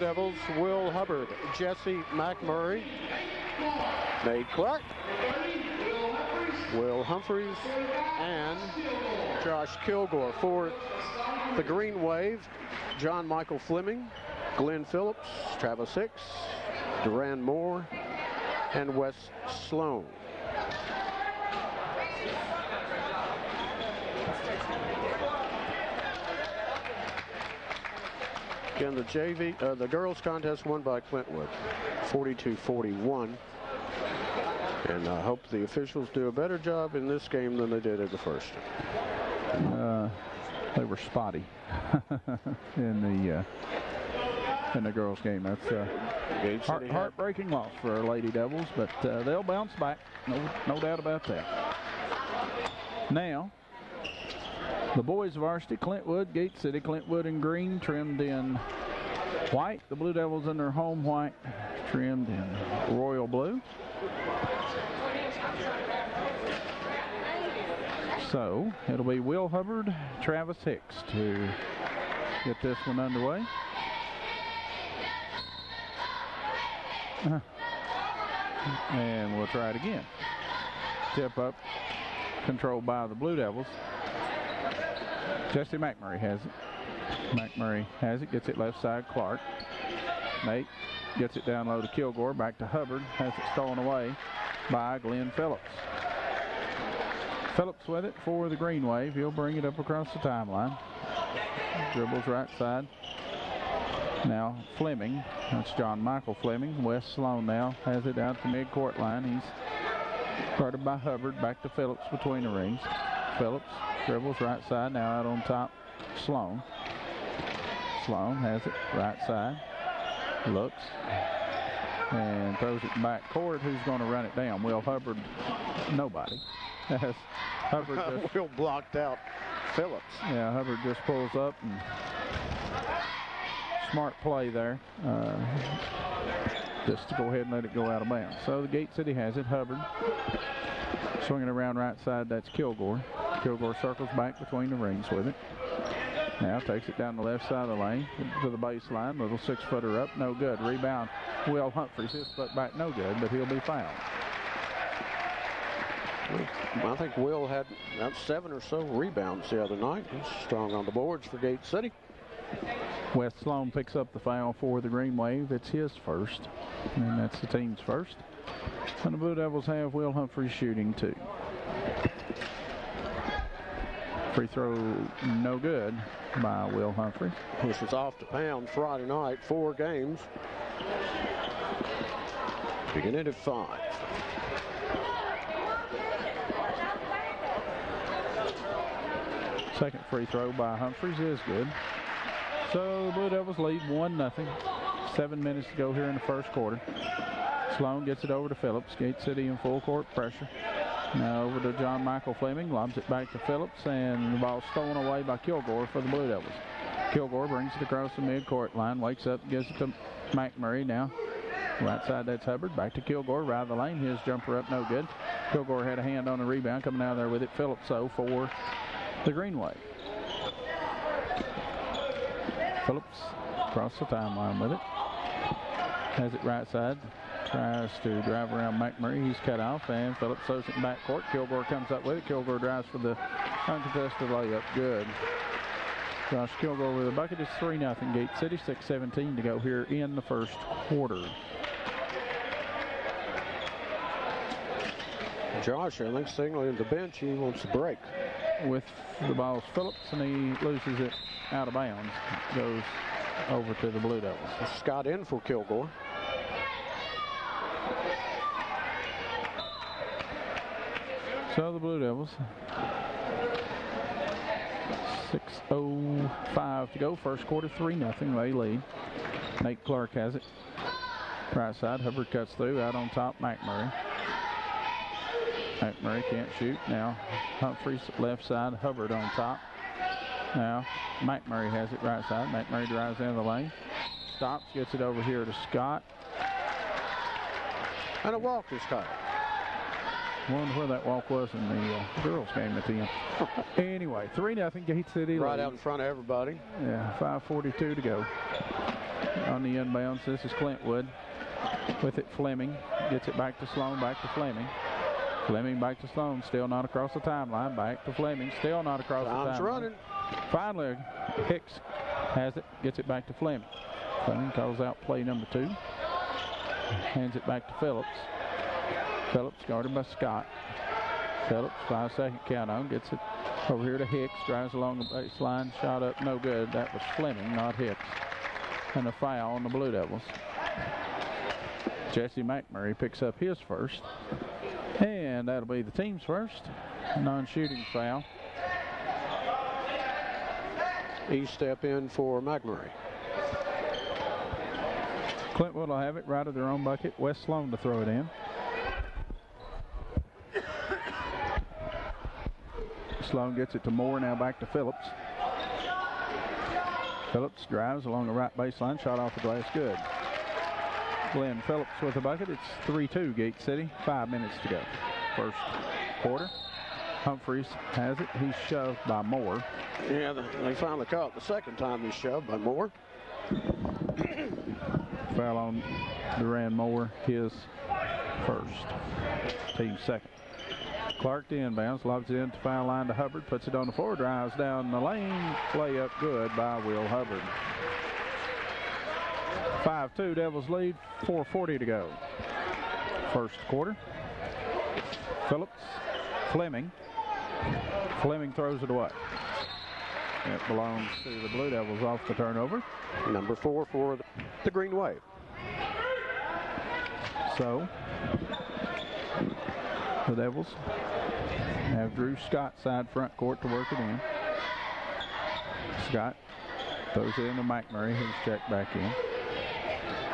Devils, Will Hubbard, Jesse McMurray, Nate Clark, Will Humphreys, and Josh Kilgore. For the Green Wave, John Michael Fleming, Glenn Phillips, Travis Hicks, Duran Moore, and Wes Sloan. Again, the girls contest won by Clintwood, 42-41. And I hope the officials do a better job in this game than they did at the first. They were spotty in the girls' game. That's heartbreaking loss for our Lady Devils, but they'll bounce back. No doubt about that. Now, the boys varsity, Clintwood, Gate City, Clintwood in green, trimmed in white. The Blue Devils in their home white, trimmed in royal blue. So it'll be Will Hubbard, Travis Hicks to get this one underway. And we'll try it again. Tip up, controlled by the Blue Devils. Jesse McMurray has it. McMurray has it, gets it left side, Clark. Nate gets it down low to Kilgore, back to Hubbard, has it stolen away by Glenn Phillips. Phillips with it for the Green Wave. He'll bring it up across the timeline. Dribbles right side. Now Fleming, that's John Michael Fleming. Wes Sloan now has it out to mid-court line. He's guarded by Hubbard, back to Phillips between the rings. Phillips dribbles right side, now out on top, Sloan. Sloan has it right side, looks, and throws it back court. Who's going to run it down? Will Hubbard? Nobody. As Hubbard just, Will blocked out Phillips. Yeah, Hubbard just pulls up, and smart play there. Just to go ahead and let it go out of bounds. So the Gate City has it. Hubbard swinging around right side. That's Kilgore. Kilgore circles back between the rings with it. Now takes it down the left side of the lane to the baseline. Little 6-footer up, no good. Rebound, Will Humphreys. His foot back, no good, but he'll be fouled. I think Will had about 7 or so rebounds the other night. He's strong on the boards for Gate City. Wes Sloan picks up the foul for the Green Wave. It's his first, and that's the team's first. And the Blue Devils have Will Humphreys shooting 2. Free throw no good by Will Humphreys. This was off the pound Friday night, 4 games. Beginning at 5. Second free throw by Humphreys is good. So the Blue Devils lead 1-0. 7 minutes to go here in the first quarter. Sloan gets it over to Phillips. Gate City in full court pressure. Now over to John Michael Fleming. Lobs it back to Phillips, and the ball stolen away by Kilgore for the Blue Devils. Kilgore brings it across the mid-court line. Wakes up, gives it to McMurray now. Right side, that's Hubbard. Back to Kilgore, right of the lane. His jumper up, no good. Kilgore had a hand on the rebound, coming out there with it. Phillips, though, for the Green Wave. Phillips across the timeline with it. Has it right side. Tries to drive around McMurray. He's cut off, and Phillips throws it in backcourt. Kilgore comes up with it. Kilgore drives for the uncontested layup. Good. Josh Kilgore with a bucket. It's 3-0 Gate City. 6:17 to go here in the first quarter. Josh, I think, signaling the bench he wants to break. With the ball's Phillips, and he loses it out of bounds. Goes over to the Blue Devils. Scott in for Kilgore. So the Blue Devils, 6:05 to go. First quarter, 3-0. They lead. Nate Clark has it. Right side, Hubbard cuts through. Out on top, McMurray. McMurray can't shoot. Now Humphreys left side, Hubbard on top. Now McMurray has it right side. McMurray drives into the lane. Stops, gets it over here to Scott. And a walk is called. Wonder where that walk was in the girls' game at the end. Anyway, 3-0 Gate City. Right out in front of everybody. Yeah, 5:42 to go. on the inbounds. This is Clintwood. With it, Fleming gets it back to Sloan, back to Fleming. Fleming back to Sloan, still not across the timeline. Back to Fleming, still not across the timeline. Running. Finally, Hicks has it, gets it back to Fleming. Fleming calls out play number 2. Hands it back to Phillips. Phillips guarded by Scott. Phillips, 5-second count on, gets it over here to Hicks, drives along the baseline, shot up, no good. That was Fleming, not Hicks. And a foul on the Blue Devils. Jesse McMurray picks up his first. And that'll be the team's first non-shooting foul. E-step in for McMurray. Clintwood will have it right at their own bucket. West Sloan to throw it in. Sloan gets it to Moore, now back to Phillips. Phillips drives along the right baseline, shot off the glass, good. Glenn Phillips with the bucket. It's 3-2 Gate City, 5 minutes to go. First quarter. Humphreys has it. He's shoved by Moore. Yeah, they finally caught the second time he's shoved by Moore. Foul on Duran Moore, his first. Team second. Clark to inbounds, lobs it into foul line to Hubbard, puts it on the floor, drives down the lane, layup good by Will Hubbard. 5-2 Devils lead, 4:40 to go. First quarter. Phillips, Fleming. Fleming throws it away. It belongs to the Blue Devils off the turnover. Number 4 for the Green Wave. So, the Devils have Drew Scott side front court to work it in. Scott throws it into McMurray, who's checked back in.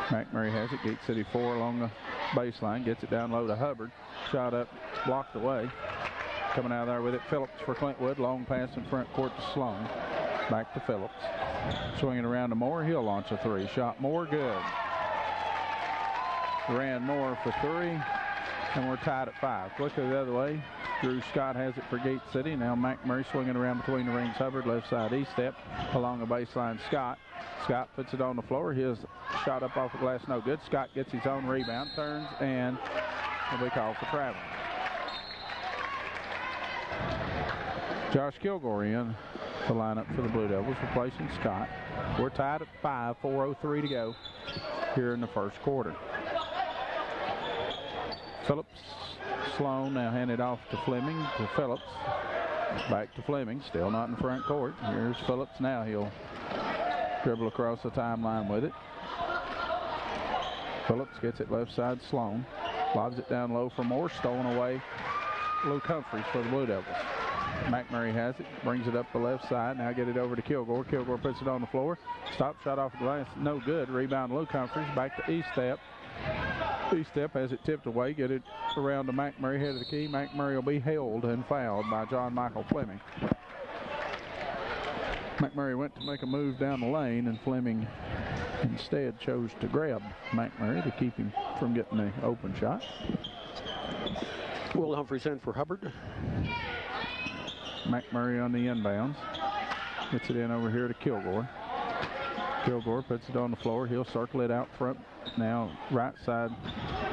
McMurray has it, Gate City 4 along the baseline, gets it down low to Hubbard. Shot up, blocked away. Coming out of there with it, Phillips for Clintwood. Long pass in front court to Sloan. Back to Phillips. Swinging around to Moore, he'll launch a 3. Shot Moore, good. Ran Moore for 3, and we're tied at 5. Quickly the other way. Drew Scott has it for Gate City. Now McMurray swinging around between the rings. Hubbard, left side E-step. Along the baseline, Scott. Scott puts it on the floor. His shot up off the glass, no good. Scott gets his own rebound, turns, and will be called for traveling. Josh Kilgore in the lineup for the Blue Devils, replacing Scott. We're tied at 5, 4:03 to go here in the first quarter. Phillips, Sloan now handed off to Fleming, to Phillips. Back to Fleming, still not in front court. Here's Phillips now. He'll dribble across the timeline with it. Phillips gets it left side, Sloan. Lobs it down low for Moore, stolen away. Luke Humphreys for the Blue Devils. McMurray has it, brings it up the left side. Now get it over to Kilgore. Kilgore puts it on the floor. Stop shot off the glass, no good. Rebound Luke Humphreys, back to E-step. E-step has it tipped away. Get it around to McMurray, head of the key. McMurray will be held and fouled by John Michael Fleming. McMurray went to make a move down the lane, and Fleming instead chose to grab McMurray to keep him from getting the open shot. Will Humphreys in for Hubbard. McMurray on the inbounds. Gets it in over here to Kilgore. Kilgore puts it on the floor. He'll circle it out front. Now right side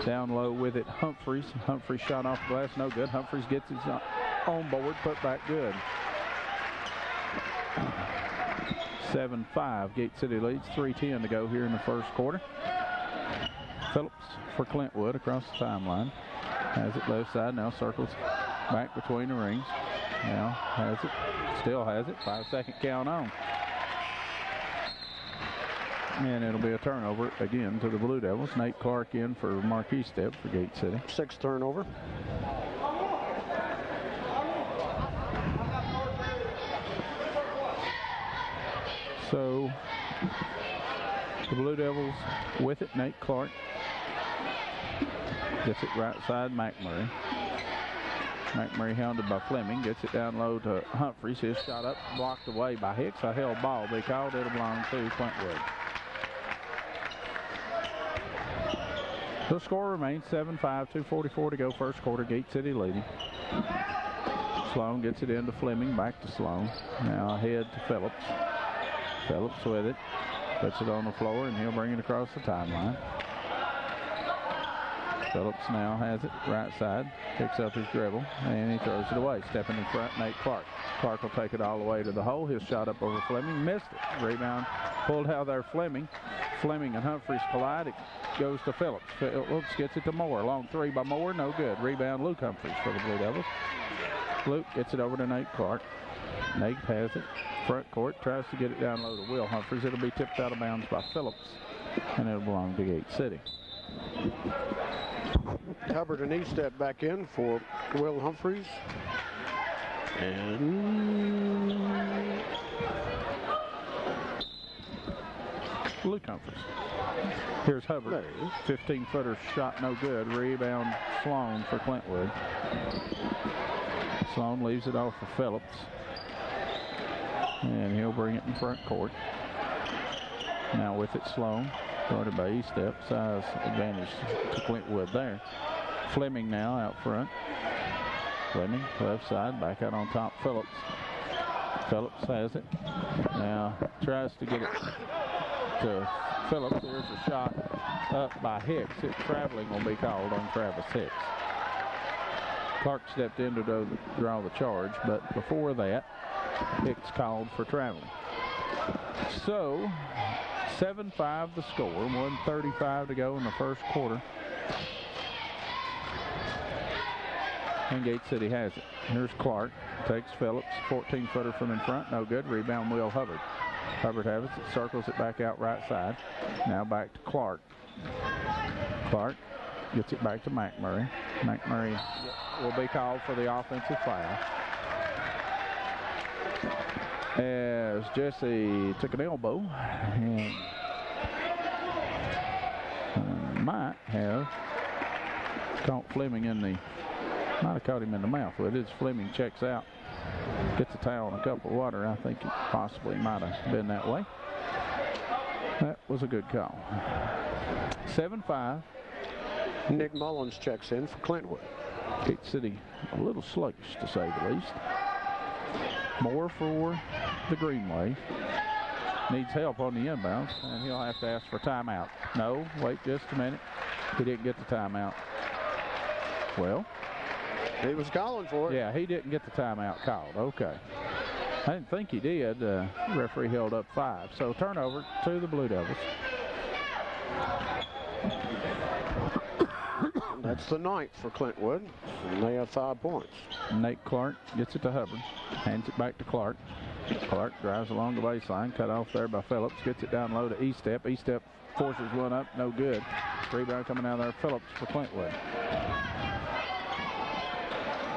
down low with it. Humphreys. Humphreys shot off the glass. No good. Humphreys gets his on board. Put back good. 7-5. Gate City leads. 3:10 to go here in the first quarter. Phillips for Clintwood across the timeline. Has it left side. Now circles back between the rings. Now has it. Still has it. 5-second count on. And it'll be a turnover again to the Blue Devils. Nate Clark in for Marquis Step for Gate City. 6th turnover. So the Blue Devils with it. Nate Clark gets it right side. McMurray. McMurray hounded by Fleming. Gets it down low to Humphreys. His shot up, blocked away by Hicks. A held ball. They called it. Belong to Clintwood. The score remains 7-5, 2:44 to go first quarter. Gate City leading. Sloan gets it into Fleming, back to Sloan. Now ahead to Phillips. Phillips with it. Puts it on the floor, and he'll bring it across the timeline. Phillips now has it right side, picks up his dribble, and he throws it away. Stepping in front, Nate Clark. Clark will take it all the way to the hole. His shot up over Fleming, missed it. Rebound pulled out there, Fleming. Fleming and Humphreys collide. It goes to Phillips. Phillips gets it to Moore. Long three by Moore, no good. Rebound, Luke Humphreys for the Blue Devils. Luke gets it over to Nate Clark. Nate has it. Front court, tries to get it down low to Will Humphreys. It'll be tipped out of bounds by Phillips, and it'll belong to Gate City. Hubbard and E-step back in for Will Humphreys. And Luke Humphreys. Here's Hubbard. 15-footer shot no good. Rebound Sloan for Clintwood. Sloan leaves it off for Phillips. And he'll bring it in front court. Now with it, Sloan. Guarded by E-step. Size advantage to Clintwood there. Fleming now out front. Fleming, left side, back out on top, Phillips. Phillips has it. Now tries to get it to Phillips. There's a shot up by Hicks. It traveling will be called on Travis Hicks. Clark stepped in to draw the charge, but before that, Hicks called for traveling. So, 7-5 the score, 1:35 to go in the first quarter. And Gate City has it. Here's Clark, takes Phillips, 14-footer from in front, no good. Rebound, Will Hubbard. Hubbard has it, circles it back out right side. Now back to Clark. Clark gets it back to McMurray. McMurray will be called for the offensive foul, as Jesse took an elbow and might have caught Fleming in the, might have caught him in the mouth with it. As Fleming checks out, gets a towel and a cup of water. I think it possibly might have been that way. That was a good call. 7-5. Nick Mullins checks in for Clintwood. Gate City a little sluggish, to say the least. Moore for the Green Wave. Needs help on the inbounds, and he'll have to ask for timeout. No, wait just a minute. He didn't get the timeout. Well, he was calling for it. Yeah, he didn't get the timeout called. Okay. I didn't think he did. Referee held up 5. So turnover to the Blue Devils. That's the 9th for Clintwood, and they have 5 points. Nate Clark gets it to Hubbard, hands it back to Clark. Clark drives along the baseline, cut off there by Phillips, gets it down low to E-step. E-step forces one up, no good. Rebound coming out there, Phillips for Clintwood.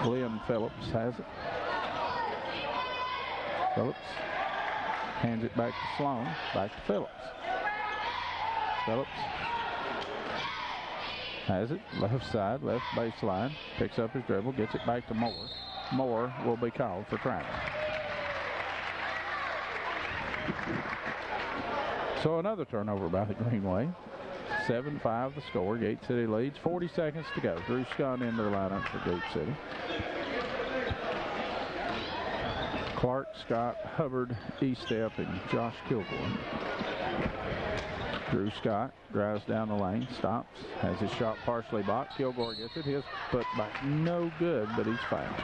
Glenn Phillips has it. Phillips hands it back to Sloan, back to Phillips. Phillips has it, left side, left baseline, picks up his dribble, gets it back to Moore. Moore will be called for travel. So another turnover by the Green Wave. 7-5 the score. Gate City leads. 40 seconds to go. Drew Scott into the lineup for Gate City. Clark, Scott, Hubbard, E-step, and Josh Kilgore. Drew Scott drives down the lane, stops, has his shot partially blocked. Kilgore gets it. His put back no good, but he's fouled.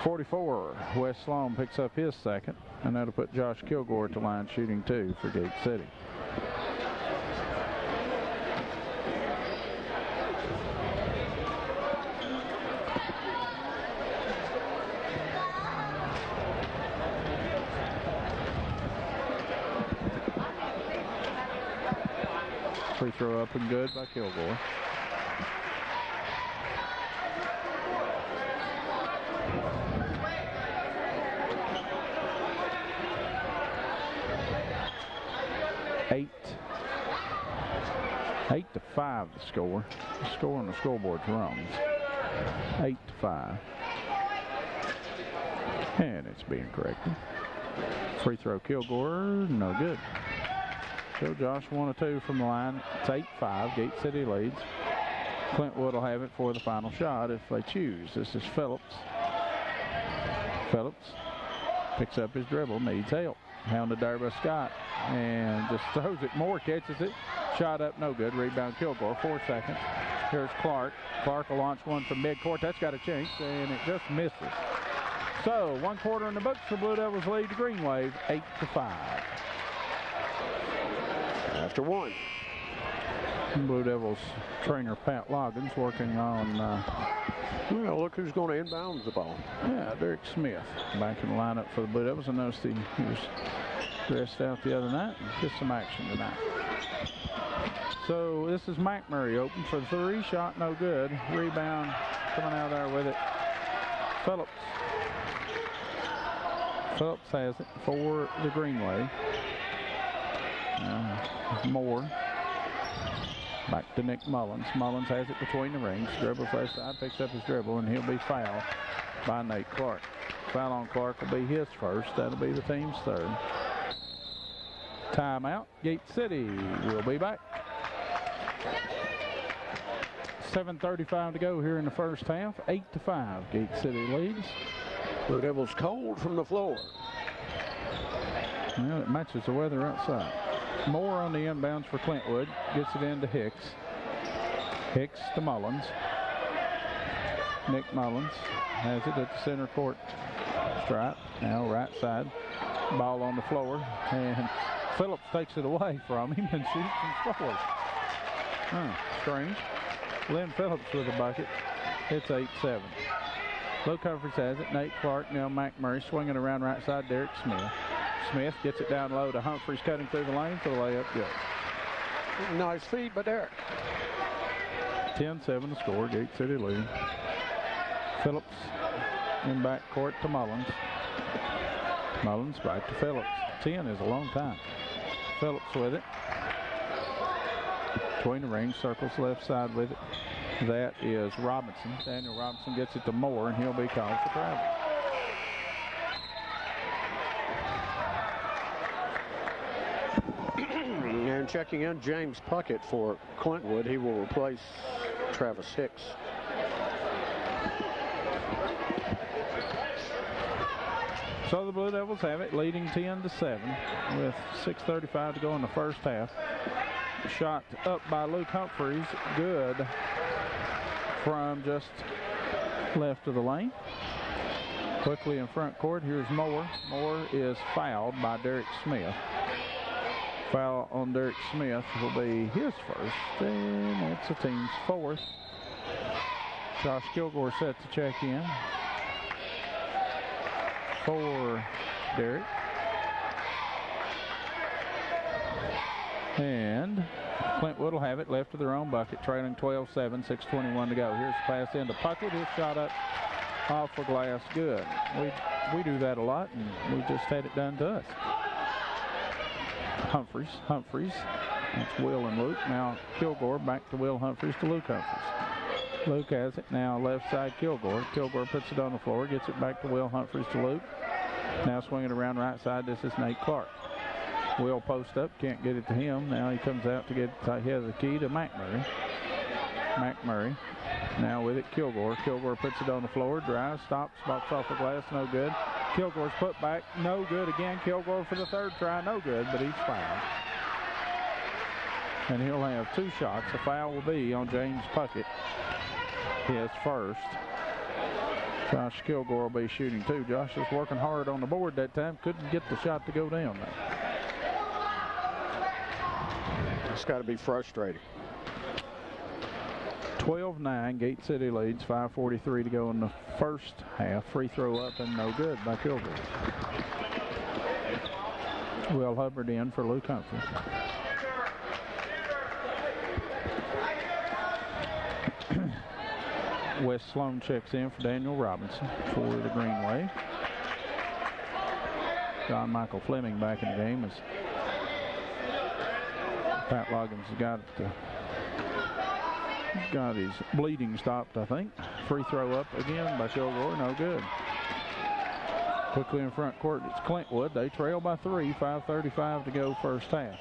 44, Wes Sloan picks up his second, and that'll put Josh Kilgore to line shooting 2 for Gate City. Free throw up and good by Kilgore. Eight to 5 the score. The score on the scoreboard's wrong. 8-5. And it's being corrected. Free throw Kilgore, no good. So Josh 1 of 2 from the line. It's 8-5. Gate City leads. Clintwood will have it for the final shot if they choose. This is Phillips. Phillips picks up his dribble, needs help. Hounded there by Scott. And just throws it. Moore catches it. Shot up, no good. Rebound Kilgore, 4 seconds. Here's Clark. Clark will launch one from midcourt. That's got a chink, and it just misses. So, 1 quarter in the books. The Blue Devils lead the Green Wave 8-5. After 1. Blue Devils trainer Pat Loggins working on... well, look who's going to inbounds the ball. Yeah, Derek Smith back in the lineup for the Blue Devils. I noticed he was dressed out the other night. Get some action tonight. So this is McMurray open for 3. Shot no good. Rebound coming out there with it. Phillips. Phillips has it for the Green Wave. Moore. Back to Nick Mullins. Mullins has it between the rings. Dribbles left side, picks up his dribble, and he'll be fouled by Nate Clark. Foul on Clark will be his first. That'll be the team's 3rd. Timeout. Gate City will be back. 7:35 to go here in the first half. 8-5. Gate City leads. Blue Devils cold from the floor. Well, it matches the weather outside. Moore on the inbounds for Clintwood. Gets it into Hicks. Hicks to Mullins. Nick Mullins has it at the center court stripe. Now right side. Ball on the floor. And Phillips takes it away from him and shoots and scores. Strange. Lynn Phillips with a bucket. It's 8-7. Luke Humphries has it. Nate Clark, now McMurray swinging around right side. Derek Smith. Smith gets it down low to Humphries, cutting through the lane for the layup. Good. Nice feed by Derek. 10-7 the score. Gate City lead. Phillips in back court to Mullins. Mullins back to Phillips. 10 is a long time. Phillips with it. Between the rings, circles left side with it. That is Robinson. Daniel Robinson gets it to Moore, and he'll be called for travel. And checking in, James Puckett for Clintwood. He will replace Travis Hicks. So the Blue Devils have it, leading 10-7 with 6:35 to go in the first half. Shot up by Luke Humphries, good from just left of the lane. Quickly in front court, here's Moore. Moore is fouled by Derek Smith. Foul on Derek Smith will be his first, and that's the team's 4th. Josh Kilgore set to check in for Derek. And Clintwood will have it left of their own bucket, trailing 12-7, 6:21 to go. Here's the pass into Puckett. His shot up off the glass, good. We do that a lot, and we just had it done to us. Humphries. That's Will and Luke. Now Kilgore back to Will Humphries to Luke Humphries. Luke has it now left side Kilgore. Kilgore puts it on the floor, gets it back to Will Humphries to Luke. Now swinging around right side, this is Nate Clark. Will post up, can't get it to him. Now he comes out to get, he has the key to McMurray. McMurray now with it, Kilgore. Kilgore puts it on the floor, drives, stops, box off the glass, no good. Kilgore's put back, no good again. Kilgore for the 3rd try, no good, but he's fouled. And he'll have 2 shots. The foul will be on James Puckett, his first. Josh Kilgore will be shooting 2. Josh is working hard on the board that time, couldn't get the shot to go down there. It's got to be frustrating. 12-9, Gate City leads, 5:43 to go in the first half. Free throw up and no good by Kilgore. Will Hubbard in for Luke Humphries. Wes Sloan checks in for Daniel Robinson for the Green Wave. John Michael Fleming back in the game as Pat Loggins got his bleeding stopped, I think. Free throw up again by Kilgore, no good. Quickly in front court, it's Clintwood. They trail by 3, 5:35 to go first half.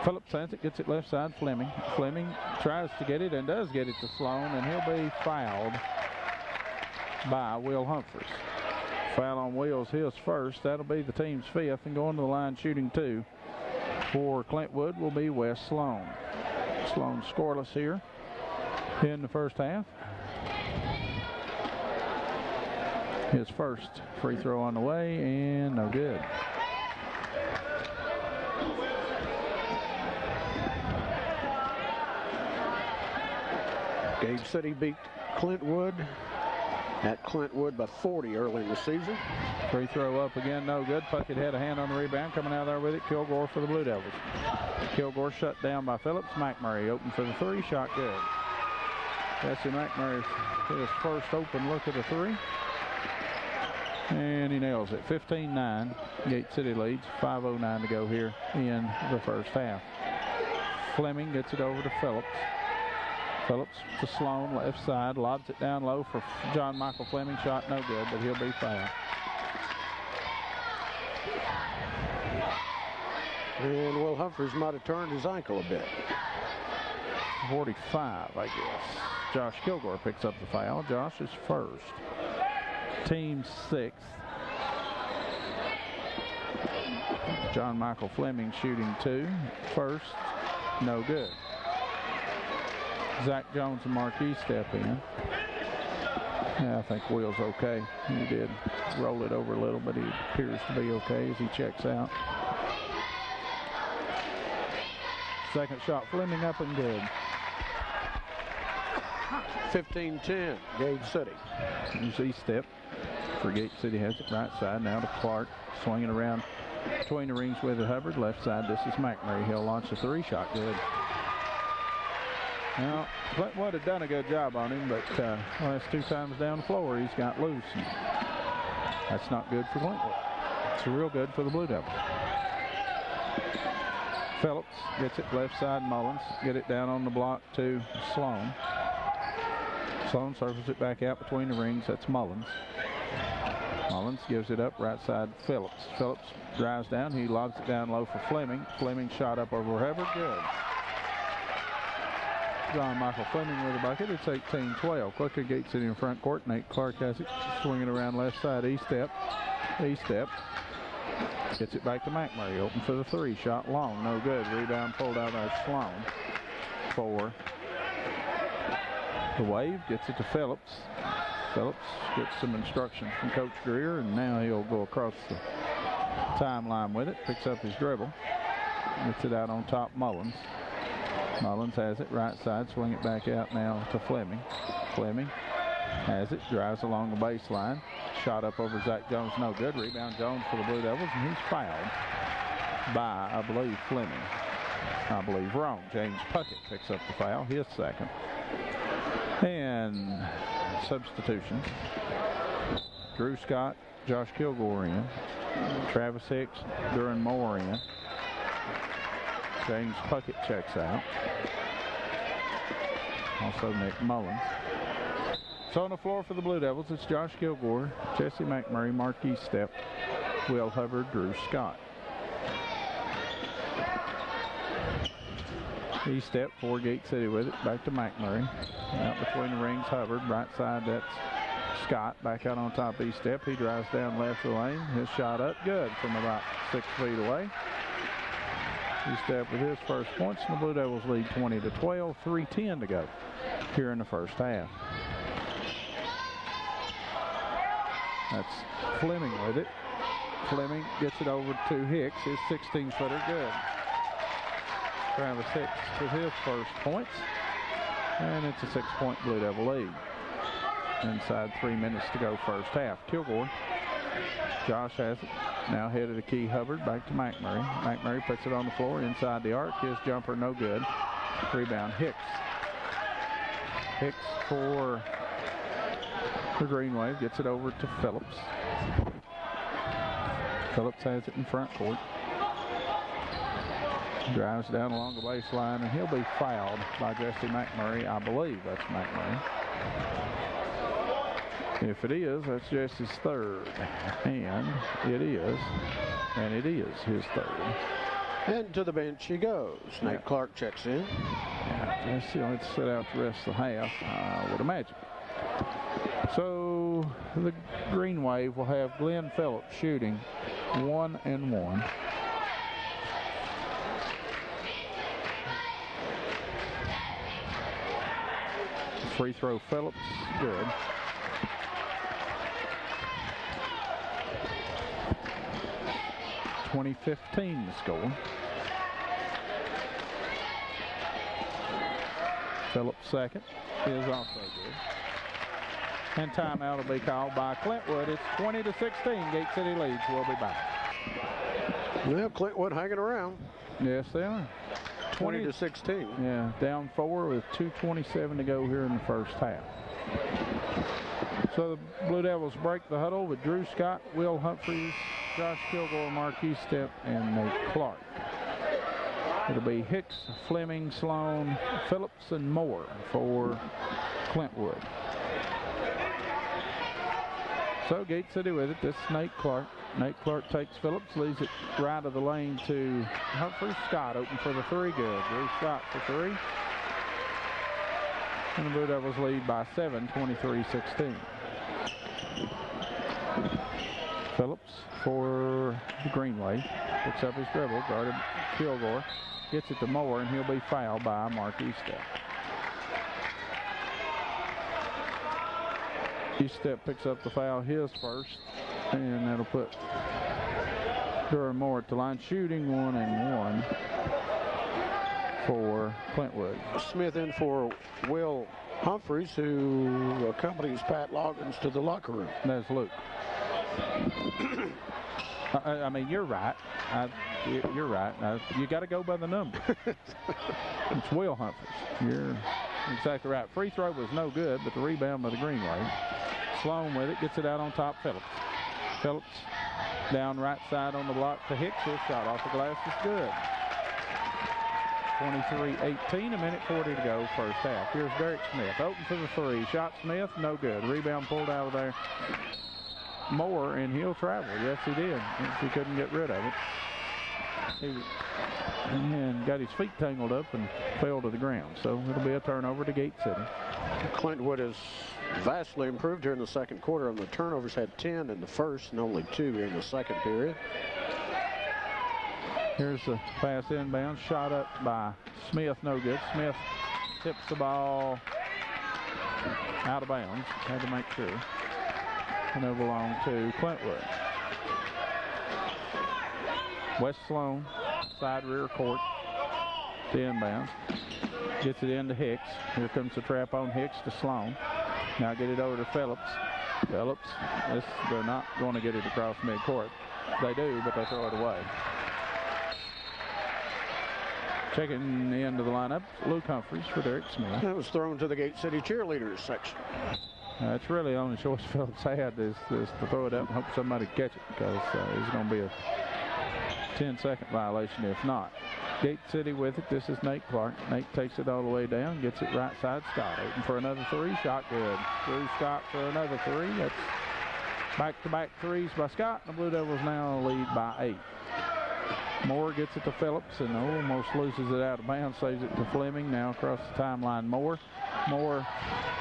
Phillips has it, gets it left side, Fleming. Fleming tries to get it and does get it to Sloan, and he'll be fouled by Will Humphries. Foul on Wills, his first. That'll be the team's fifth, and going to the line shooting 2 for Clintwood will be Wes Sloan. Sloan scoreless here in the first half. His first free throw on the way, and no good. Gage City beat Clintwood at Clintwood by 40 early in the season. Free throw up again, no good. Puckett had a hand on the rebound, coming out there with it. Kilgore for the Blue Devils. Kilgore shut down by Phillips. McMurray open for the 3, shot good. Jesse McMurray his first open look at the 3. And he nails it. 15-9. Gate City leads. 5:09 to go here in the first half. Fleming gets it over to Phillips. Phillips to Sloan, left side, lobs it down low for John Michael Fleming. Shot no good, but he'll be fouled. And Will Humphreys might have turned his ankle a bit. 45, I guess. Josh Kilgore picks up the foul. Josh is first. Team 6th. John Michael Fleming shooting 2. First, no good. Zach Jones and Marquis step in. Yeah, I think Will's okay. He did roll it over a little, but he appears to be okay as he checks out. Second shot, Fleming up and good. 15-10, Gage City. Here's step for Gate City, has it right side. Now to Clark, swinging around between the rings with it. Hubbard, left side, this is McMurray. He'll launch a 3, shot good. Now, Clintwood had done a good job on him, but last 2 times down the floor, he's got loose. And that's not good for Clintwood. It's real good for the Blue Devils. Phillips gets it left side, Mullins. Get it down on the block to Sloan. Sloan circles it back out between the rings. That's Mullins. Mullins gives it up right side, Phillips. Phillips drives down. He lobs it down low for Fleming. Fleming shot up over Hubbard. Good. John Michael Fleming with a bucket. It's 18-12. Quicker Gate City in front court. Nate Clark has it. Swinging around left side. E-step. E-step. Gets it back to McMurray. Open for the 3. Shot long. No good. Rebound pulled out by Sloan. 4. The Wave gets it to Phillips. Phillips gets some instructions from Coach Greer, and now he'll go across the timeline with it. Picks up his dribble. Gets it out on top, Mullins. Mullins has it right side. Swing it back out now to Fleming. Fleming has it. Drives along the baseline. Shot up over Zach Jones. No good. Rebound Jones for the Blue Devils, and he's fouled by, I believe, Fleming. I believe wrong. James Puckett picks up the foul. His second. And substitution. Drew Scott, Josh Kilgore in. Travis Hicks, Duran Moore in. James Puckett checks out. Also Nick Mullins. So on the floor for the Blue Devils, it's Josh Kilgore, Jesse McMurray, Marquis Step, Will Hubbard, Drew Scott. E-step for Gate City with it. Back to McMurray. Out between the rings, Hubbard. Right side, that's Scott. Back out on top, E-step. He drives down left of the lane. His shot up good from about 6 feet away. E-step with his first points, and the Blue Devils lead 20-12. 3:10 to go here in the first half. That's Fleming with it. Fleming gets it over to Hicks. His 16-footer good. Travis Hicks with his first points. And it's a 6-point Blue Devil lead. Inside 3 minutes to go first half. Kilgore. Josh has it. Now headed to Key Hubbard. Back to McMurray. McMurray puts it on the floor inside the arc. His jumper no good. Rebound Hicks. Hicks for the Green Wave. Gets it over to Phillips. Phillips has it in front court. Drives down along the baseline, and he'll be fouled by Jesse McMurray. I believe that's McMurray. If it is, that's Jesse's third. And it is. And it is his third. And to the bench he goes. Nate Clark checks in. Yeah, Jesse, let's sit out the rest of the half, I would imagine. So the Green Wave will have Glenn Phillips shooting 1-1. Free throw Phillips, good. .2015 the score. Phillips second is also good. And timeout will be called by Clintwood. It's 20-16. Gate City leads. We'll be back. Well, Clintwood hanging around. Yes, they are. 20-16. Yeah, down 4 with 2:27 to go here in the first half. So the Blue Devils break the huddle with Drew Scott, Will Humphreys, Josh Kilgore, Marquis Stepp, and Nate Clark. It'll be Hicks, Fleming, Sloan, Phillips, and Moore for Clintwood. So Gate City with it. This is Nate Clark. Nate Clark takes Phillips, leaves it right of the lane to Humphreys. Scott open for the three. Good. Drew Scott for three. And the Blue Devils lead by 7, 23-16. Phillips for the Green Wave. Picks up his dribble. Guarded Kilgore. Gets it to Moore, and he'll be fouled by Marquis Stepp. Stepp picks up the foul, his first, and that'll put Durham Moore at the line, shooting 1-1 for Clintwood. Smith in for Will Humphreys, who accompanies Pat Loggins to the locker room. That's Luke. I mean, you're right. You're right. You got to go by the number. It's Will Humphreys. You're exactly right. Free throw was no good, but the rebound by the Green Wave. Sloan with it, gets it out on top. Phillips. Phillips down right side on the block to Hicks. His shot off the glass is good. 23-18, 1:40 to go, first half. Here's Derek Smith, open for the three. Shot Smith, no good. Rebound pulled out of there. Moore, and he'll travel. Yes, he did. He couldn't get rid of it. And got his feet tangled up and fell to the ground. So it'll be a turnover to Gate City. Clintwood has vastly improved here in the second quarter. On the turnovers, had 10 in the first and only 2 here in the second period. Here's the pass inbound, shot up by Smith, no good. Smith tips the ball out of bounds. Had to make sure. And it'll belong to Clintwood. West Sloan, side rear court, the inbound. Gets it into Hicks. Here comes the trap on Hicks to Sloan. Now get it over to Phillips. Phillips, they're not going to get it across midcourt. They do, but they throw it away. Checking into the lineup, Luke Humphreys for Derek Smith. That was thrown to the Gate City cheerleaders section. That's really the only choice Phillips had is to throw it up and hope somebody catch it, because it's going to be a 10-second violation if not. Gate City with it. This is Nate Clark. Nate takes it all the way down, gets it right side. Scott open for another three. Shot good. Drew Scott for another three. That's back-to-back threes by Scott. The Blue Devils now lead by 8. Moore gets it to Phillips and almost loses it out of bounds. Saves it to Fleming. Now across the timeline, Moore. Moore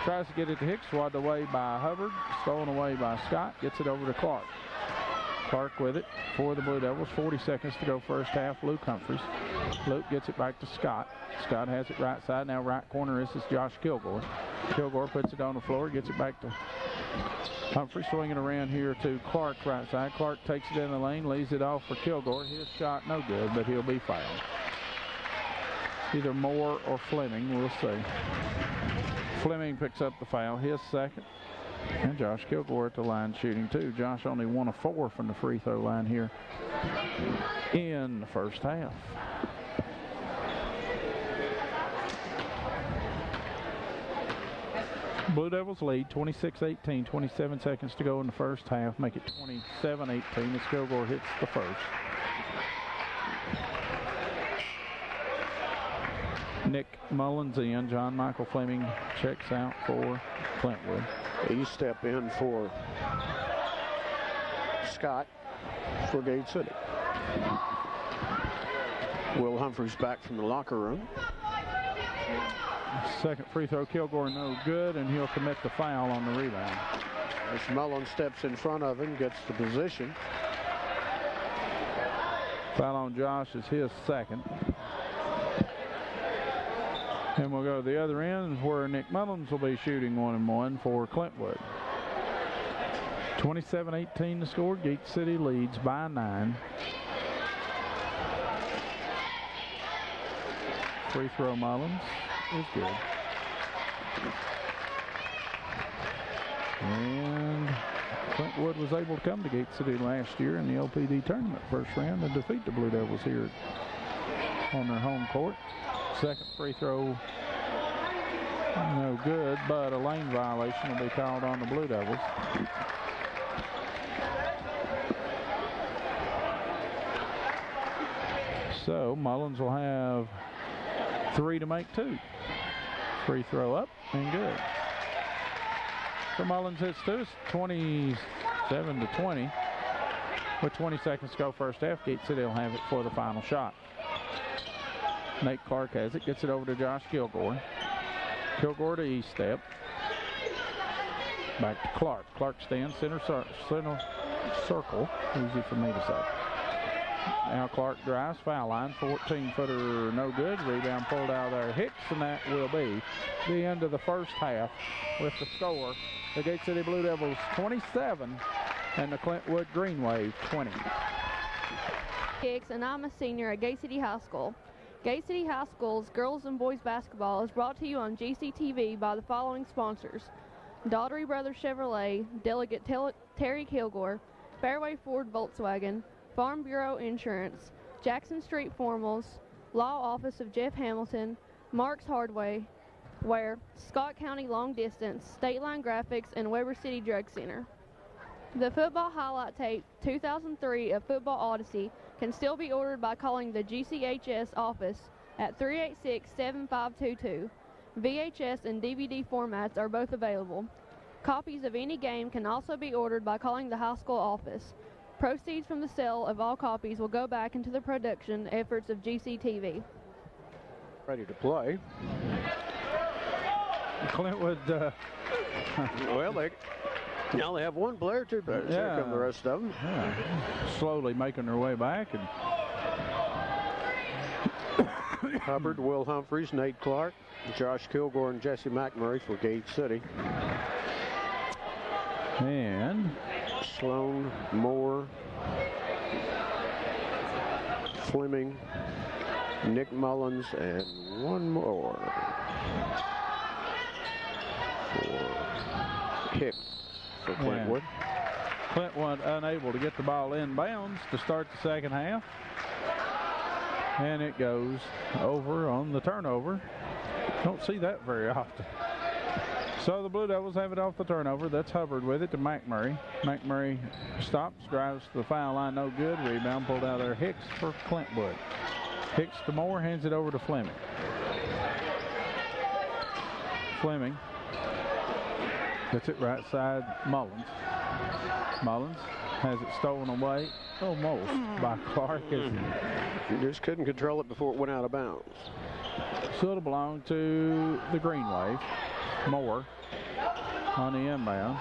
tries to get it to Hicks. Swatted away by Hubbard. Stolen away by Scott. Gets it over to Clark. Clark with it for the Blue Devils. 40 seconds to go first half. Luke Humphreys. Luke gets it back to Scott. Scott has it right side. Now right corner. This is Josh Kilgore. Kilgore puts it on the floor. Gets it back to Humphreys. Swinging around here to Clark right side. Clark takes it in the lane. Leaves it off for Kilgore. His shot no good, but he'll be fouled. Either Moore or Fleming. We'll see. Fleming picks up the foul. His second. And Josh Kilgore at the line shooting 2. Josh only 1 of 4 from the free throw line here in the first half. Blue Devils lead 26-18, 27 seconds to go in the first half. Make it 27-18 as Kilgore hits the first. Nick Mullins in. John Michael Fleming checks out for Clintwood. He step in for Scott for Gate City. Will Humphreys back from the locker room. Second free throw, Kilgore, no good, and he'll commit the foul on the rebound. As Mullins steps in front of him, gets the position. Foul on Josh is his second. And we'll go to the other end where Nick Mullins will be shooting 1-1 for Clintwood. 27-18 the score. Gate City leads by 9. Free throw Mullins is good. And Clintwood was able to come to Gate City last year in the LPD tournament first round and defeat the Blue Devils here on their home court. Second free throw, no good, but a lane violation will be called on the Blue Devils. So Mullins will have 3 to make 2. Free throw up and good. So Mullins hits 2. It's 27-20. With 20 seconds to go first half, Gate City will have it for the final shot. Nate Clark has it, gets it over to Josh Kilgore. Kilgore to east step. Back to Clark. Clark stands center circle. Easy for me to say. Now Clark drives, foul line, 14-footer, no good. Rebound pulled out there, Hicks, and that will be the end of the first half with the score. The Gate City Blue Devils 27 and the Clintwood Green Wave 20. Hicks, and I'm a senior at Gate City High School. Gate City High School's girls and boys basketball is brought to you on GCTV by the following sponsors: Daughtery Brothers Chevrolet, Delegate Terry Kilgore, Fairway Ford Volkswagen, Farm Bureau Insurance, Jackson Street Formals, Law Office of Jeff Hamilton, Mark's Hardware, Scott County Long Distance, State Line Graphics, and Weber City Drug Center. The football highlight tape 2003 of Football Odyssey can still be ordered by calling the GCHS office at 386-7522. VHS and DVD formats are both available. Copies of any game can also be ordered by calling the high school office. Proceeds from the sale of all copies will go back into the production efforts of GCTV. Ready to play. Clintwood, well, they only have one player, 2 players. Here come the rest of them. Yeah. Slowly making their way back. And Hubbard, Will Humphreys, Nate Clark, Josh Kilgore, and Jesse McMurray for Gate City. And Sloan, Moore, Fleming, Nick Mullins, and one more for Hicks for Clintwood. Clintwood unable to get the ball inbounds to start the second half. And it goes over on the turnover. Don't see that very often. So the Blue Devils have it off the turnover. That's Hubbard with it to McMurray. McMurray stops, drives to the foul line, no good. Rebound pulled out there. Hicks for Clintwood. Hicks to Moore, hands it over to Fleming. Fleming gets it right side, Mullins. Mullins has it stolen away almost by Clark. He just couldn't control it before it went out of bounds. Should have belonged to the Green Wave. Moore on the inbound.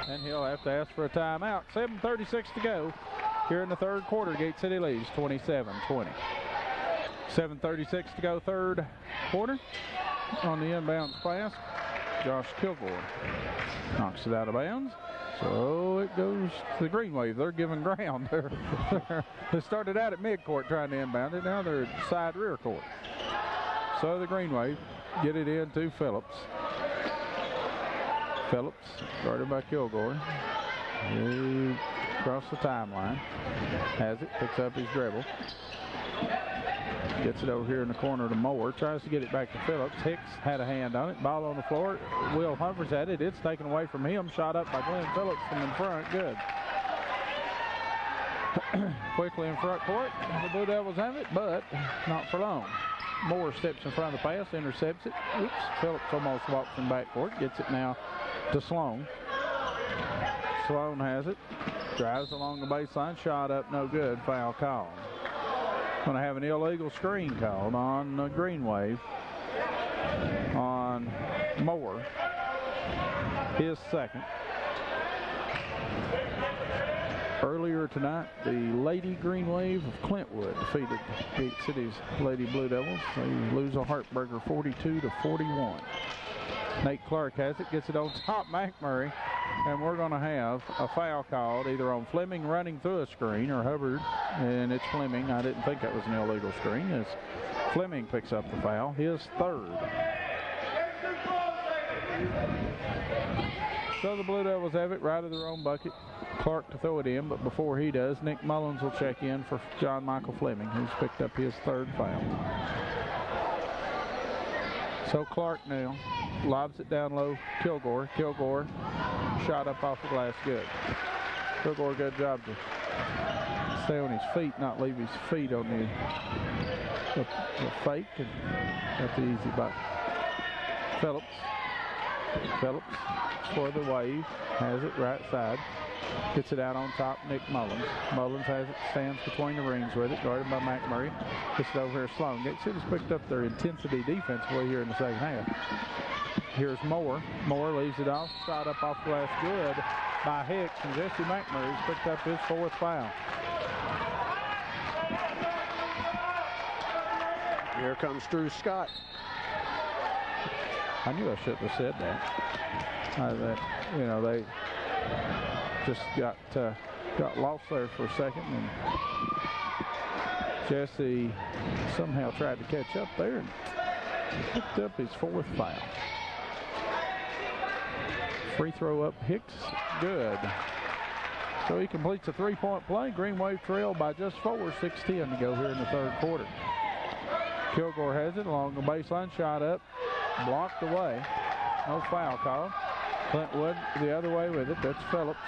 And he'll have to ask for a timeout. 7:36 to go here in the third quarter. Gate City leads 27-20. 7:36 to go third quarter. On the inbound pass, Josh Kilgore knocks it out of bounds. So it goes to the Green Wave. They're giving ground. They started out at midcourt trying to inbound it. Now they're at side rear court. So the Green Wave get it into Phillips. Phillips, guarded by Kilgore. He across the timeline. Has it, picks up his dribble. Gets it over here in the corner to Moore. Tries to get it back to Phillips. Hicks had a hand on it. Ball on the floor. Will Humphreys had it. It's taken away from him. Shot up by Glenn Phillips from in front. Good. Quickly in front court. The Blue Devils have it, but not for long. Moore steps in front of the pass, intercepts it. Oops. Phillips almost walks in backcourt. Gets it now to Sloan. Sloan has it. Drives along the baseline. Shot up, no good. Foul call. Going to have an illegal screen called on the Green Wave. on Moore, his second. Earlier tonight, the Lady Green Wave of Clintwood defeated Gate City's Lady Blue Devils. They lose a heartbreaker 42-41. Nate Clark has it, gets it on top, McMurray, and we're going to have a foul called either on Fleming running through a screen or Hubbard, and it's Fleming. I didn't think that was an illegal screen as Fleming picks up the foul, his third. So the Blue Devils have it right of their own bucket. Clark to throw it in, but before he does, Nick Mullins will check in for John Michael Fleming, who's picked up his third foul. So Clark now lobs it down low. Kilgore shot up off the glass, good. Kilgore, good job to stay on his feet, not leave his feet on the fake, and got the easy bucket. Phillips for the Wave, has it right side. Gets it out on top, Nick Mullins. Mullins has it, stands between the rings with it, guarded by McMurray. Gets it over here, Sloan. Gate City's picked up their intensity defensively here in the second half. Here's Moore. Moore leaves it off, shot up off glass, good by Hicks, and Jesse McMurray's picked up his fourth foul. Here comes Drew Scott. I knew I shouldn't have said that. They just got lost there for a second, and Jesse somehow tried to catch up there and picked up his fourth foul. Free throw up, Hicks, good. So he completes a three-point play. Green Wave trail by just 4, 6:10 to go here in the third quarter. Kilgore has it along the baseline, shot up, blocked away. No foul call. Clintwood the other way with it. That's Phillips.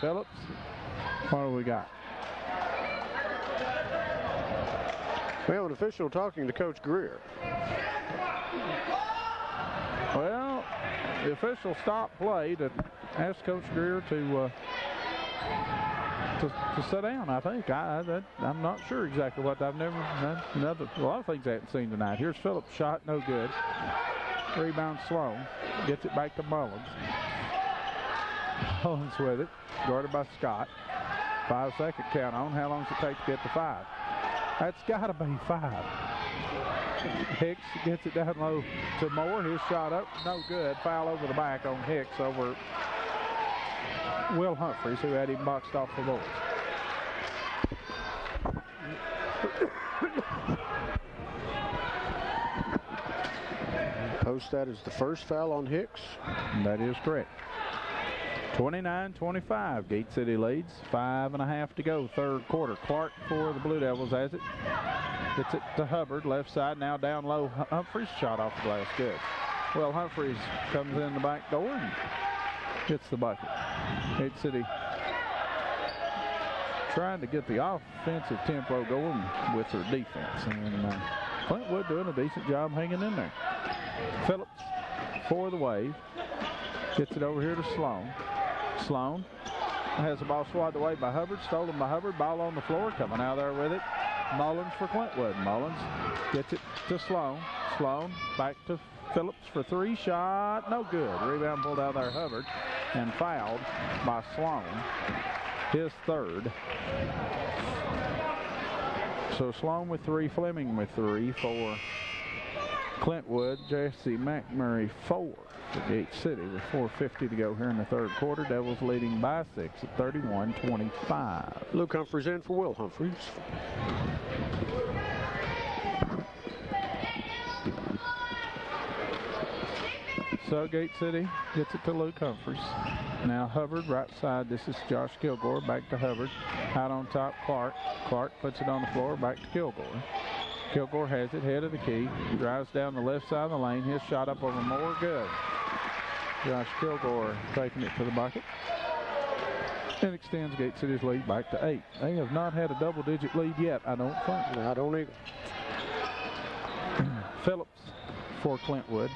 What do we got? We have an official talking to Coach Greer. Well, the official stopped play to ask Coach Greer to sit down, I think. I'm not sure exactly what. I've never done a lot of things I haven't seen tonight. Here's Phillips' shot, no good. Rebound Sloan. Gets it back to Mullins. Mullins with it. Guarded by Scott. 5-second count on. How long does it take to get to 5? That's got to be 5. Hicks gets it down low to Moore. His shot up, no good. Foul over the back on Hicks over Will Humphreys, who had him boxed off the boards. Post that as the first foul on Hicks. That is correct. 29-25. Gate City leads. 5.5 to go. Third quarter. Clark for the Blue Devils has it. Gets it to Hubbard. Left side now down low. Humphreys shot off the glass. Good. Well, Humphreys comes in the back door and gets the bucket. Gate City trying to get the offensive tempo going with their defense. And Clintwood doing a decent job hanging in there. Phillips for the Wave. Gets it over here to Sloan. Sloan has the ball swatted away by Hubbard. Stolen by Hubbard. Ball on the floor. Coming out there with it. Mullins for Clintwood. Mullins gets it to Sloan. Sloan back to Phillips for 3. Shot. No good. Rebound pulled out there Hubbard. And fouled by Sloan. His third. So Sloan with 3. Fleming with 3 for Clintwood. Jesse McMurray 4 for Gate City with 4:50 to go here in the third quarter. Devils leading by 6 at 31-25. Luke Humphreys in for Will Humphreys. So Gate City gets it to Luke Humphreys. Now Hubbard right side. This is Josh Kilgore. Back to Hubbard. Out on top Clark. Clark puts it on the floor. Back to Kilgore. Kilgore has it, head of the key, drives down the left side of the lane. His shot up over Moore, good. Josh Kilgore taking it to the bucket. And extends Gate City's lead back to 8. They have not had a double-digit lead yet, I don't think. I don't either. Phillips for Clintwood.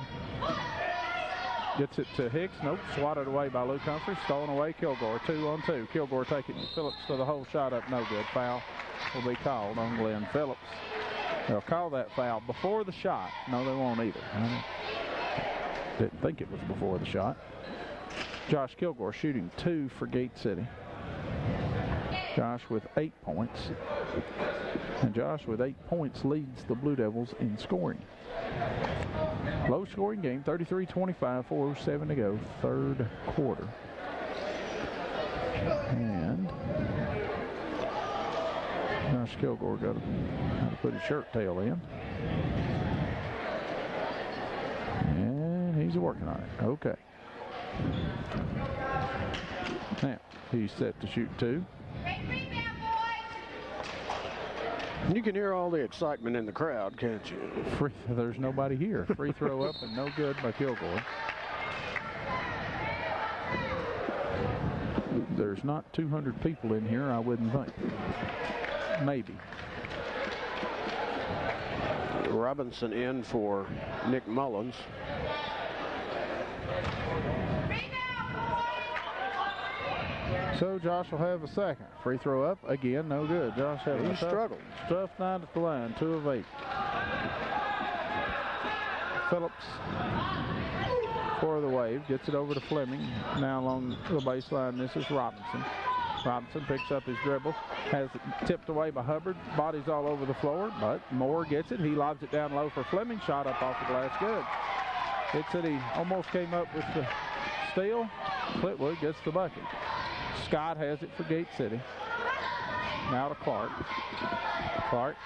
Gets it to Hicks. Nope, swatted away by Luke Humphrey. Stolen away, Kilgore. 2-on-2. Kilgore taking Phillips to the hole, shot up, no good. Foul will be called on Glenn Phillips. They'll call that foul before the shot. No, they won't either. I didn't think it was before the shot. Josh Kilgore shooting 2 for Gate City. Josh with 8 points. And Josh with 8 points leads the Blue Devils in scoring. Low scoring game, 33-25, 4:07 to go, third quarter. And Josh Kilgore got to put his shirt tail in. And he's working on it. Okay. Now, he's set to shoot 2. You can hear all the excitement in the crowd, can't you? There's nobody here. Free throw up and no good by Kilgore. There's not 200 people in here, I wouldn't think. Maybe. Robinson in for Nick Mullins. So Josh will have a second. Free throw up again, no good. Josh having a tough night at the line, 2 of 8. Phillips for the Wave, gets it over to Fleming. Now along the baseline, this is Robinson. Robinson picks up his dribble, has it tipped away by Hubbard. Body's all over the floor, but Moore gets it. He lobs it down low for Fleming. Shot up off the glass, good. Gate City almost came up with the steal. Clintwood gets the bucket. Scott has it for Gate City. Now to Clark. Clark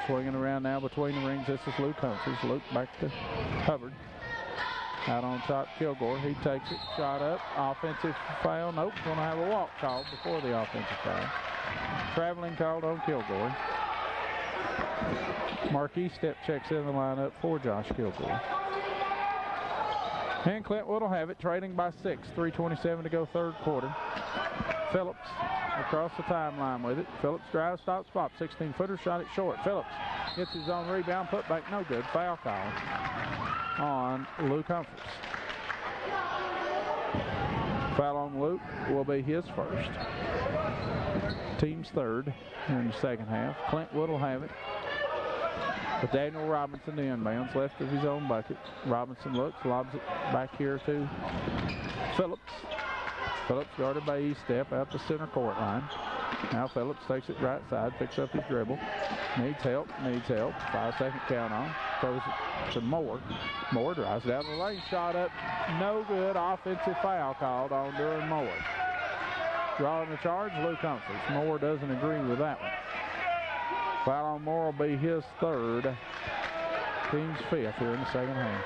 swinging around now between the rings. This is Luke Humphries. Luke back to Hubbard. Out on top, Kilgore. He takes it. Shot up. Offensive foul. Nope. Going to have a walk called before the offensive foul. Traveling called on Kilgore. Marquis step checks in the lineup for Josh Kilgore. And Clintwood will have it, trailing by 6. 3:27 to go, third quarter. Phillips across the timeline with it. Phillips drives, stops, pop. 16-footer, shot it short. Phillips gets his own rebound, put back, no good. Foul call on Luke Humphries. Foul on Luke will be his first. Team's third here in the second half. Clintwood will have it. With Daniel Robinson, the inbounds, left of his own bucket. Robinson looks, lobs it back here to Phillips. Phillips guarded by E-Step out the center court line. Now Phillips takes it right side, picks up his dribble. Needs help. 5-second count on. Throws it to Moore. Moore drives down the lane, shot up, no good. Offensive foul called on Durham Moore. Drawing the charge, Luke Humphries. Moore doesn't agree with that one. Foul on Moore will be his third. Team's fifth here in the second half.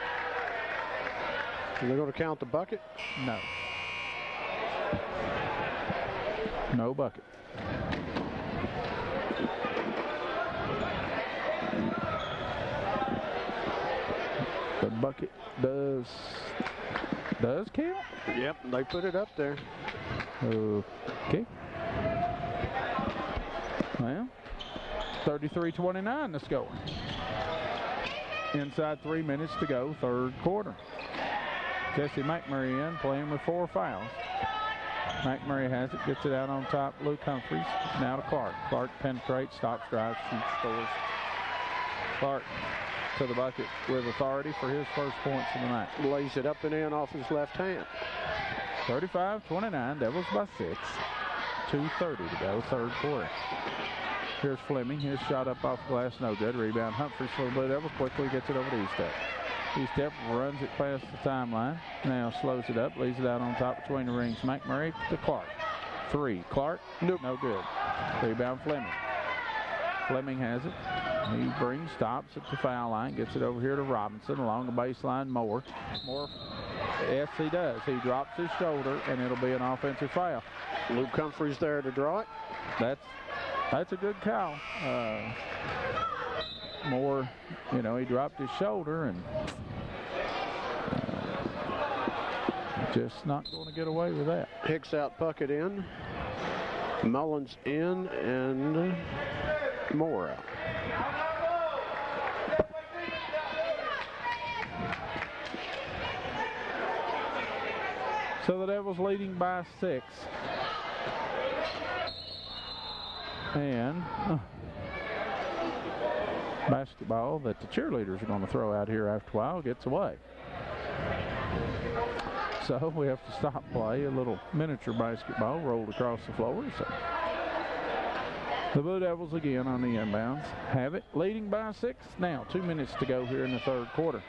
Are they going to count the bucket? No. No bucket. The bucket does count? Yep, they put it up there. Okay. Well, 33-29 the score. Inside 3 minutes to go, third quarter. Jesse McMurray in, playing with 4 fouls. McMurray has it, gets it out on top. Luke Humphries. Now to Clark. Clark penetrates, stops, drives, shoots, scores. Clark to the bucket with authority for his first points of the night. Lays it up and in off his left hand. 35-29, Devils by 6. 2:30 to go, third quarter. Here's Fleming. His shot up off the glass, no good. Rebound Humphries for the Blue Devils. Quickly gets it over to E-Step. E-Step runs it past the timeline. Now slows it up, leaves it out on top between the rings. McMurray to Clark. 3. Clark, nope. No good. Rebound Fleming. Fleming has it. He brings, stops at the foul line, gets it over here to Robinson along the baseline. Moore. Yes, he does. He drops his shoulder, and it'll be an offensive foul. Luke Humphries there to draw it. That's a good call. Moore, he dropped his shoulder and just not going to get away with that. Hicks out, Puckett in. Mullins in, and Moore out. So the Devils leading by 6. And basketball that the cheerleaders are going to throw out here after a while gets away. So we have to stop play. A little miniature basketball rolled across the floor. So the Blue Devils again on the inbounds have it, leading by 6. Now 2 minutes to go here in the third quarter.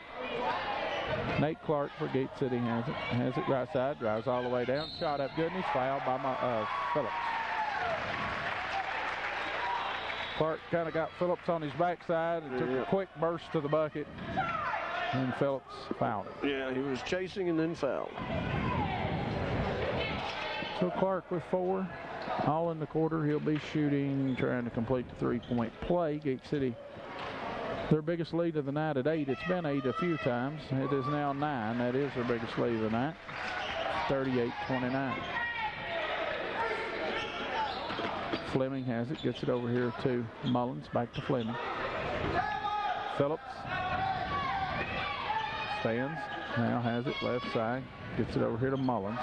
Nate Clark for Gate City has it right side, drives all the way down, shot up good, and he's fouled by Phillips. Clark kind of got Phillips on his backside and took a quick burst to the bucket, and Phillips fouled him. Yeah, he was chasing and then fouled. So Clark with 4, all in the quarter. He'll be shooting, trying to complete the three-point play. Gate City, their biggest lead of the night at 8. It's been 8 a few times. It is now 9. That is their biggest lead of the night. 38-29. Fleming has it, gets it over here to Mullins, back to Fleming. Phillips stands, now has it left side, gets it over here to Mullins.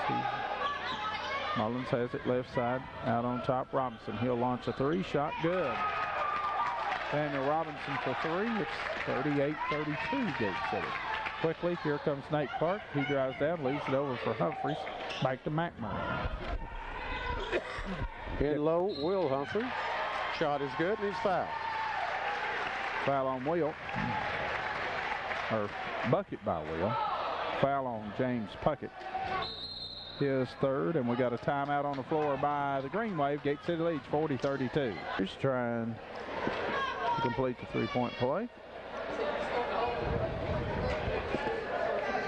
Mullins has it left side, out on top, Robinson. He'll launch a 3, shot good. Daniel Robinson for 3. It's 38-32 Gate City. Quickly, here comes Nate Clark. He drives down, leaves it over for Humphreys. Back to McMurray. In low, Will Humphrey. Shot is good, and he's fouled. Foul on Will. Or bucket by Will. Foul on James Puckett. His third, and we got a timeout on the floor by the Green Wave. Gate City leads 40-32. He's trying to complete the three-point play.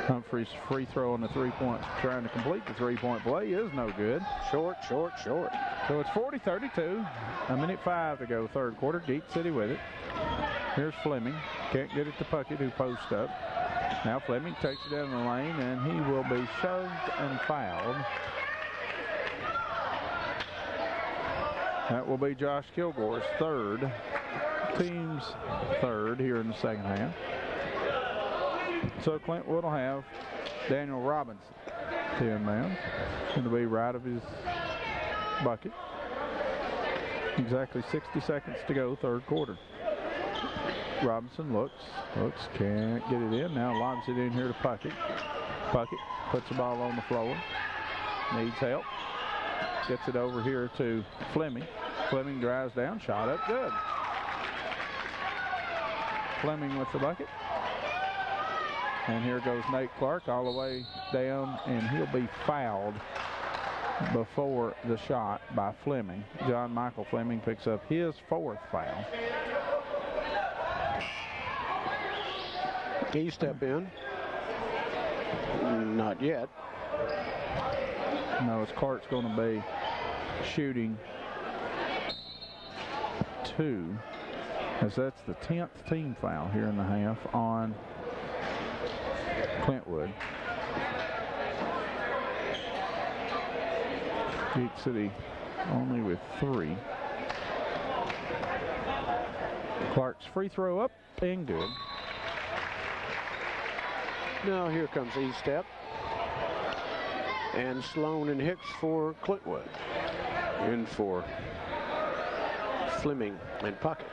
Humphreys free throw on the three-point, trying to complete the three-point play is no good. Short. So it's 40-32. 1:05 to go, third quarter. Gate City with it. Here's Fleming. Can't get it to Puckett, who posts up. Now Fleming takes it down the lane, and he will be shoved and fouled. That will be Josh Kilgore's third, team's third here in the second half. So Clintwood will have Daniel Robinson 10 man. Going to be right of his bucket. Exactly 60 seconds to go, third quarter. Robinson looks, can't get it in. Now lobs it in here to Puckett. Puckett puts the ball on the floor. Needs help. Gets it over here to Fleming. Fleming drives down, shot up good. Fleming with the bucket. And here goes Nate Clark all the way down, and he'll be fouled before the shot by Fleming. John Michael Fleming picks up his 4th foul. He step in. Not yet. No, it's Clark's going to be shooting 2, as that's the 10th team foul here in the half on Clintwood. Gate City only with 3. Clark's free throw up and good. Now here comes E-step. And Sloan and Hicks for Clintwood. In for Fleming and Puckett.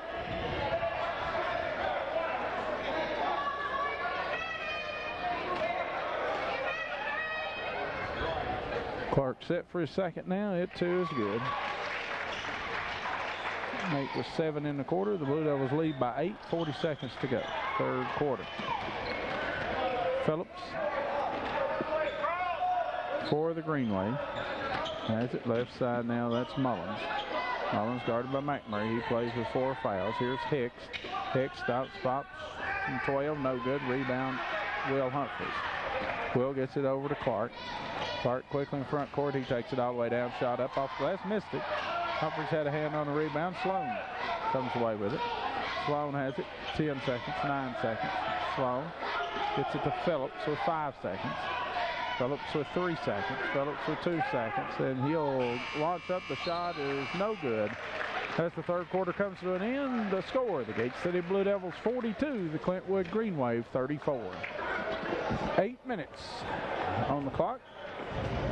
Clark set for his second now. It too is good. Nate with 7 in the quarter. The Blue Devils lead by 8. 40 seconds to go. Third quarter. Phillips for the Green Wave. Has it left side now. That's Mullins. Mullins guarded by McMurray. He plays with 4 fouls. Here's Hicks. Hicks stops from 12. No good. Rebound, Will Humphreys. Will gets it over to Clark. Clark quickly in front court. He takes it all the way down. Shot up off the glass. Missed it. Humphreys had a hand on the rebound. Sloan comes away with it. Sloan has it. 10 seconds. 9 seconds. Sloan gets it to Phillips with 5 seconds. Phillips with 3 seconds. Phillips with 2 seconds. And he'll launch up. The shot is no good. As the third quarter comes to an end, the score, the Gate City Blue Devils 42, the Clintwood Green Wave 34. 8 minutes on the clock.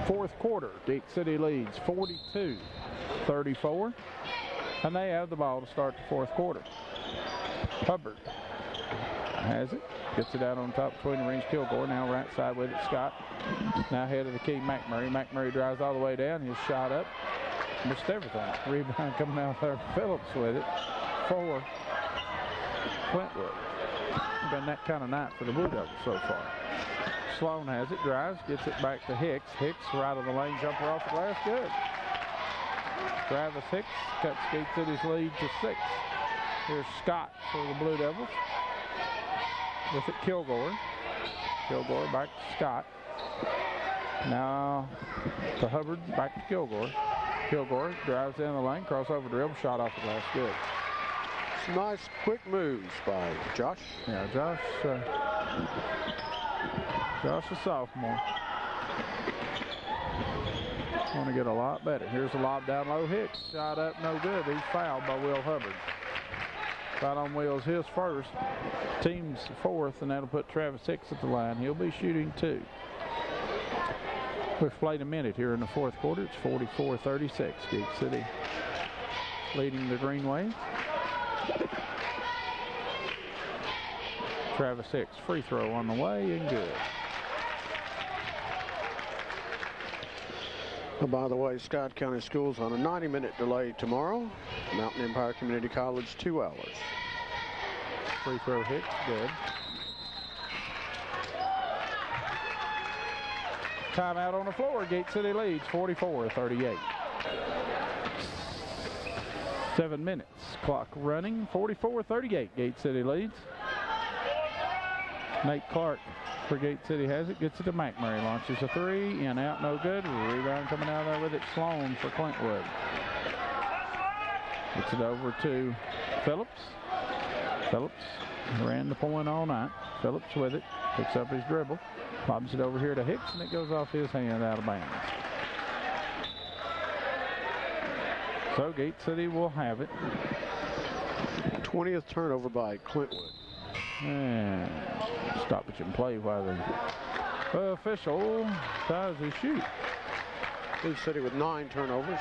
Fourth quarter, Gate City leads 42-34. And they have the ball to start the fourth quarter. Hubbard has it. Gets it out on top between the rings. Kilgore now right side with it. Scott now head of the key. McMurray. McMurray drives all the way down. His shot up. Missed everything. Rebound coming out there. Phillips with it for Clintwood. Been that kind of night for the Blue Devils so far. Sloan has it. Drives. Gets it back to Hicks. Hicks right of the lane. Jumper off the glass. Good. Travis Hicks cuts Gate City's lead to 6. Here's Scott for the Blue Devils. With it, Kilgore. Kilgore back to Scott. Now to Hubbard, back to Kilgore. Kilgore drives down the lane, crossover dribble, shot off the glass, good. Some nice quick moves by Josh. Yeah, Josh a sophomore. Want to get a lot better. Here's a lob down low. Hicks, shot up, no good. He's fouled by Will Hubbard. Right on Will's his first. Team's 4th, and that'll put Travis Hicks at the line. He'll be shooting 2. We've played a minute here in the 4th quarter. It's 44-36. Gate City leading the Green Wave. Travis Hicks, free throw on the way, and good. Oh, by the way, Scott County Schools on a 90-minute delay tomorrow. Mountain Empire Community College, 2 hours. Free throw Hicks, good. Timeout on the floor. Gate City leads 44-38. 7 minutes. Clock running. 44-38. Gate City leads. Nate Clark for Gate City has it. Gets it to McMurray. Launches a 3. In, out, no good. Rebound coming out there with it. Sloan for Clintwood. Gets it over to Phillips. Phillips ran the point all night. Phillips with it. Picks up his dribble. Lobs it over here to Hicks, and it goes off his hand out of bounds. So Gate City will have it. 20th turnover by Clintwood. And stoppage and play while the official tries to shoot. Gate City with 9 turnovers.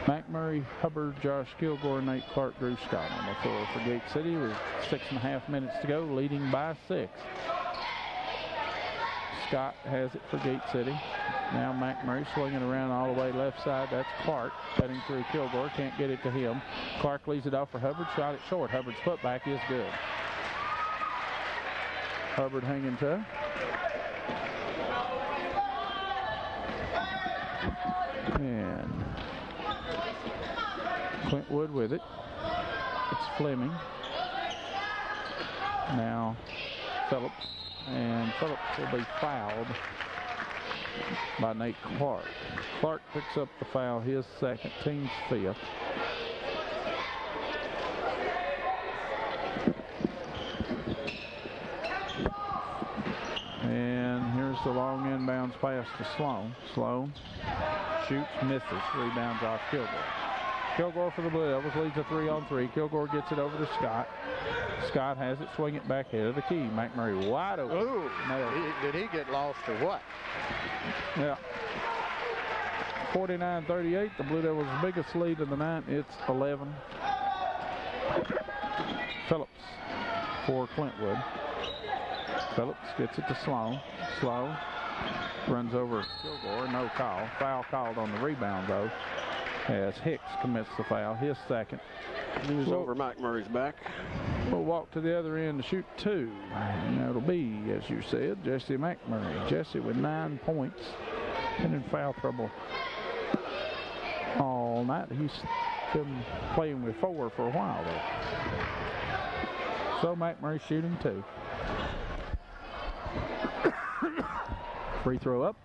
McMurray, Hubbard, Josh Kilgore, Nate Clark, Drew Scott on the floor for Gate City with 6.5 minutes to go, leading by 6. Scott has it for Gate City. Now McMurray swinging around all the way left side. That's Clark cutting through Kilgore. Can't get it to him. Clark leaves it off for Hubbard. Shot it short. Hubbard's putback is good. Hubbard hanging tough. And Clintwood with it. It's Fleming. Now Phillips. And Phillips will be fouled by Nate Clark. Clark picks up the foul, his 2nd, team's 5th. And here's the long inbounds pass to Sloan. Sloan shoots, misses, rebounds off Kilgore. Kilgore for the Blue Devils leads a 3-on-3. Kilgore gets it over to Scott. Scott has it, swing it back head of the key. McMurray wide open. Ooh, did he get lost or what? Yeah. 49-38, the Blue Devils' biggest lead of the night. It's 11. Phillips for Clintwood. Phillips gets it to Sloan. Sloan runs over Kilgore, no call. Foul called on the rebound, though, as Hicks commits the foul, his 2nd. He was over McMurray's back. We'll walk to the other end to shoot 2. And that'll be, as you said, Jesse McMurray. Jesse with 9 points. Been in foul trouble all night. He's been playing with 4 for a while, though. So McMurray shooting 2. Free throw up.